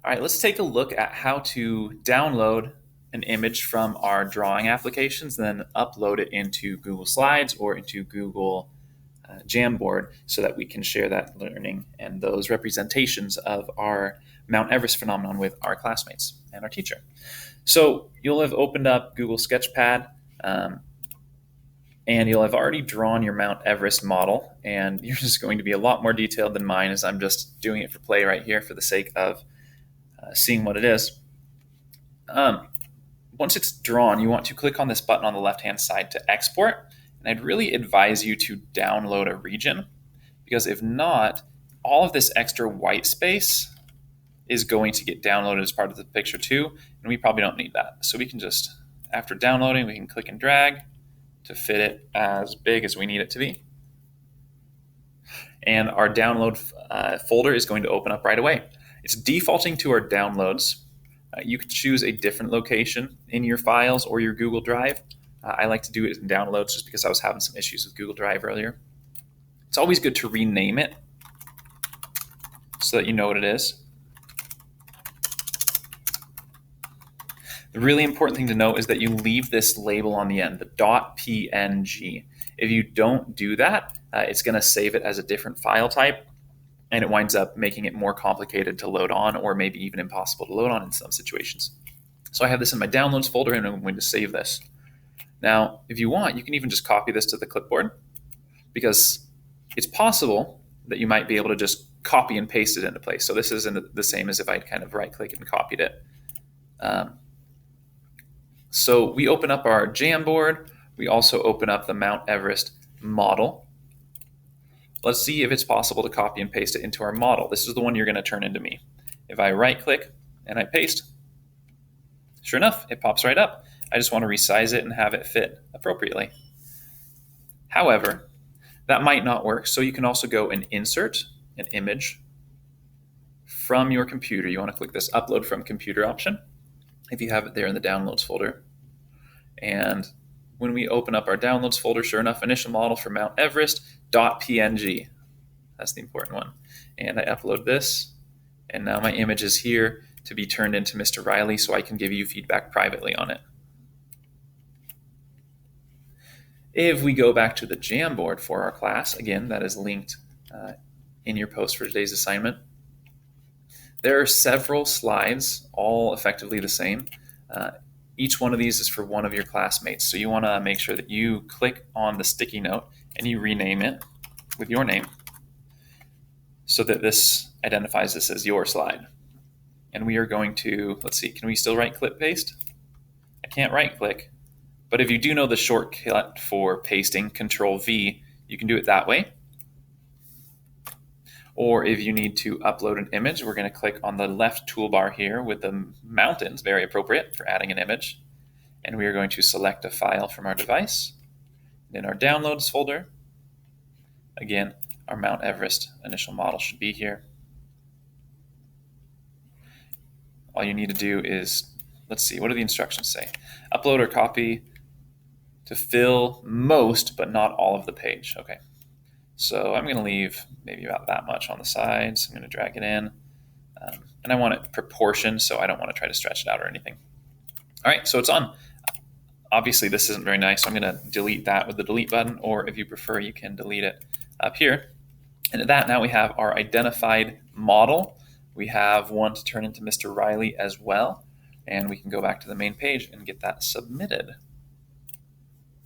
All right, let's take a look at how to download an image from our drawing applications, then upload it into Google Slides or into Google Jamboard so that we can share that learning and those representations of our Mount Everest phenomenon with our classmates and our teacher. So you'll have opened up Google Sketchpad, and you'll have already drawn your Mount Everest model, and yours is going to be a lot more detailed than mine, as I'm just doing it for play right here for the sake of seeing what it is. Once it's drawn, you want to click on this button on the left-hand side to export, and I'd really advise you to download a region, because if not, all of this extra white space is going to get downloaded as part of the picture too, and we probably don't need that. So we can just, after downloading, we can click and drag to fit it as big as we need it to be. And our download folder is going to open up right away. It's defaulting to our downloads. You could choose a different location in your files or your Google Drive. I like to do it in downloads just because I was having some issues with Google Drive earlier. It's always good to rename it so that you know what it is. The really important thing to note is that you leave this label on the end, the .png. If you don't do that, it's going to save it as a different file type, and it winds up making it more complicated to load on, or maybe even impossible to load on in some situations. So I have this in my downloads folder, and I'm going to save this. Now, if you want, you can even just copy this to the clipboard, because it's possible that you might be able to just copy and paste it into place. So this isn't the same as if I'd kind of right-click and copied it. So we open up our Jamboard. We also open up the Mount Everest model. Let's see if it's possible to copy and paste it into our model. This is the one you're going to turn into me. If I right-click and I paste, sure enough, it pops right up. I just want to resize it and have it fit appropriately. However, that might not work, so you can also go and insert an image from your computer. You want to click this Upload from Computer option if you have it there in the Downloads folder. And when we open up our Downloads folder, sure enough, initial model for Mount Everest, .png. That's the important one. And I upload this, and now my image is here to be turned into Mr. Riley so I can give you feedback privately on it. If we go back to the Jamboard for our class, again, that is linked in your post for today's assignment, there are several slides, all effectively the same. Each one of these is for one of your classmates, so you want to make sure that you click on the sticky note and you rename it with your name so that this identifies this as your slide. And we are going to, let's see, can we still right-click paste? I can't right-click, but if you do know the shortcut for pasting, Control-V, you can do it that way. Or if you need to upload an image, we're going to click on the left toolbar here with the mountains, very appropriate for adding an image. And we are going to select a file from our device. In our Downloads folder, again, our Mount Everest initial model should be here. All you need to do is, let's see, what do the instructions say? Upload or copy to fill most, but not all of the page. Okay. So I'm going to leave maybe about that much on the sides. I'm going to drag it in. And I want it proportioned, so I don't want to try to stretch it out or anything. All right, so it's on. Obviously, this isn't very nice, so I'm going to delete that with the delete button, or if you prefer, you can delete it up here. And at that, now we have our identified model. We have one to turn into Mr. Riley as well. And we can go back to the main page and get that submitted.